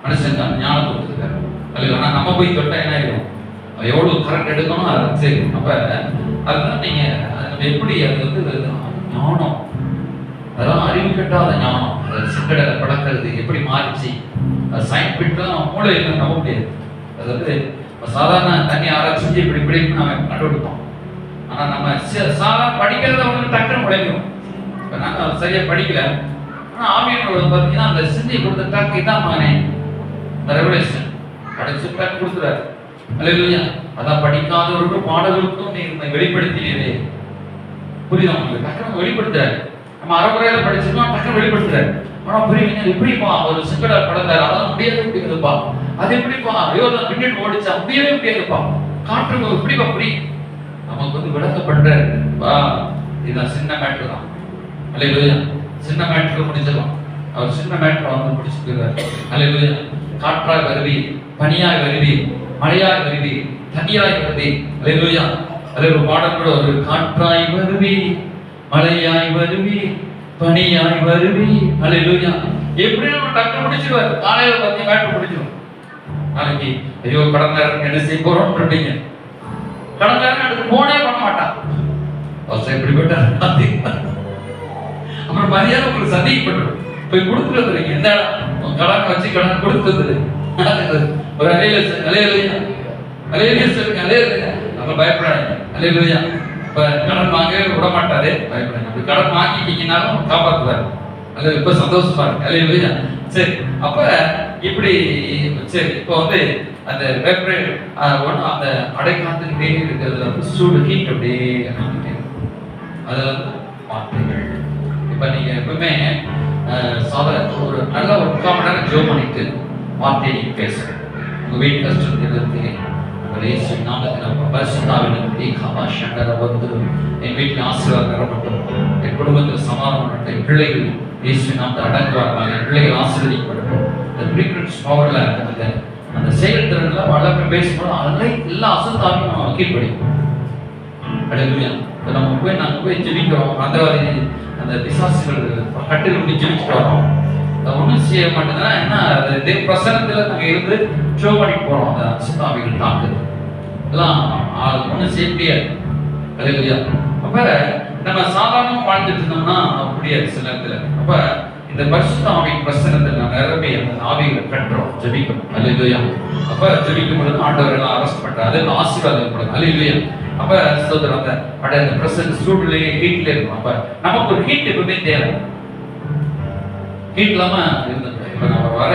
மனுஷன் தான் ஞானத்தை கொடுத்துருக்காரு. ஆனால் நம்ம போய் தொட்டா என்ன ஆயிடும், எவ்வளவு கரெக்ட் எடுக்கணும் அதை சரி. அப்ப அதுதான் நீங்க எப்படி அது ஞானம், அதெல்லாம் அறிவு கட்டாத ஞானம். சிக்கடை பழக்கிறது எப்படி மாறிச்சு, அது சயின்டிஃபிக்லாம் மூளையில நம்ப முடியாது. அது சாதாரண தண்ணி ஆராய்ச்சி செஞ்சு இப்படி இப்படி நம்ம கண்டுபிடிப்போம். ஆனா நம்ம சாதாரண படிக்கிறத வந்து டக்குன்னு உழைக்கும். இப்போ நாங்கள் சரியா படிக்கல, ஆனால் ஆவியனோட பார்த்தீங்கன்னா அந்த சிந்தி கொடுத்த டக்கு இதான் மகனே இந்த ரெவலேஷன் படிச்சு டக்கு கொடுத்துறாரு. அல்லேலூயா. அதான் படிக்காதவர்களுக்கும் பாடல்களுக்கும் நீ வெளிப்படுத்தினீரே, புரியுதா உங்களுக்கு? டக்குனு வெளிப்படுத்துறாரு. நம்ம அறமுறையில படிச்சிருக்கோம், டக்குனு வெளிப்படுத்துறாரு. ஆனா புரியுங்க, எப்படிப்பா ஒரு சிக்கலை படந்தாரு, அதான் முடியவே முடியாதுப்பா. அது எப்படிப்பா யோதா பின்னெட் ஓடிச்சா, முடியவே முடியாதுப்பா. காற்று எப்படிப்பா புரியும், நமக்கு வந்து விளக்கப்படுறாரு. இதுதான் சின்ன மேட்ரு தான். அல்லேலூயா. சின்ன மேட்ரு முடிச்சிடலாம். அவர் சின்ன மேட்ரு வந்து முடிச்சுக்கிறார். அல்லேலூயா. காற்றாய் வருவி, பனியாய் வருவி, மழையாய் வருவி, தண்ணியாய் வருவி. அல்லேலூயா. அதில் ஒரு பாடம் கூட ஒரு காற்றாய் வருவி, மழையாய் வருவி, பனியாய் வருவி. அல்லேலூயா. எப்படி நம்ம டக்கு முடிச்சிருவாரு. காலையில பார்த்தீங்க மேட்ரு முடிச்சிடும். நாளைக்கு ஐயோ கடந்த என்ன செய்ய போறோம் இருப்பீங்க. கடந்த அதுக்கு போனே பண்ண மாட்டான். எப்படிப்பட்ட அப்புறம் மரியாதை உங்களுக்கு சந்தேகப்பட்டு போய் கொடுத்துட்டு என்ன கடன் வச்சு கடன் கொடுத்துருது ஒரு அலையிலையா சொல்லுங்க, அலையில நம்ம பயப்படாதீங்க. அலையிலையா. இப்ப கடன் வாங்க விட மாட்டாரு, பயப்படாதீங்க. கடன் வாங்கிட்டீங்கன்னாலும் காப்பாத்துவாரு. அது இப்ப சந்தோஷமா இருக்கு. அலையிலையா. சரி, அப்ப இப்படி சரி. இப்போ வந்து அந்த வெப்பரேட் ஒன்றும் அந்த அடைக்காத்துக்கிட்டே இருக்கிறதுல வந்து சூடு ஹீட் அப்படியே அது வந்து வார்த்தைகள். இப்போ நீங்க எப்பவுமே ஒரு நல்ல ஒரு 3/4 மணி நேரம் ஜோ பண்ணிட்டு வார்த்தையை நீங்க பேசுறேன். உங்க வீட்டு கஷ்டம் இருந்து என் வீட்டில் ஆசீர்வாதம் தரப்பட்டும், என் குடும்பத்தில் சமாதானம், என் பிள்ளைகள் இயேசு நாமத்தில் அடங்குவார்கள், என் பிள்ளைகள் ஆசீர்வதிக்கப்படட்டும். இந்த ஃப்ரீக்வன்ஸ் பவர்ல அந்த செயல்திறன்ல வளர்ப்பு பேசும்போது அதெல்லாம் எல்லா அசுத்தாவையும் நம்ம கீழ்படிக்கும். அல்லேலூயா. நம்ம போய் நாங்கள் போய் ஜெபிக்கிறோம், அந்த பிசாசுகள் கட்டில் விட்டு ஜெபிச்சுட்டு வரோம். ஒன்றும் செய்ய மாட்டேங்கன்னா என்ன, அது பிரசனத்துல நாங்கள் இருந்து ஷோ பண்ணிட்டு போறோம். அந்த அசுத்தாவிகள் தாக்குது எல்லாம் ஒன்றும் செய்ய முடியாது. அல்லேலூயா. அப்ப நம்ம சாதாரண வாழ்ந்துட்டு இருந்தோம்னா முடியாது சில நேரத்துல. அப்ப இந்த பரிசுத்த ஆவியின் பிரசனத்தில் நம்ம நிரம்பி அந்த ஆவிகளை கட்டுறோம், ஜெபிக்கணும். அல்லேலூயா. அப்ப ஜெபிக்கும் பொழுது ஆண்டவர் எல்லாம் அரெஸ்ட் பண்றாரு, ஆசீர்வாதம். அல்லேலூயா. அப்ப சோதரம் அந்த பிரசன்ட் சூடுலயே ஹீட்ல இருக்கும். அப்ப நமக்கு ஒரு ஹீட் எப்பவுமே தேவை. ஹீட் இல்லாம இருந்தது. இப்ப நம்ம வர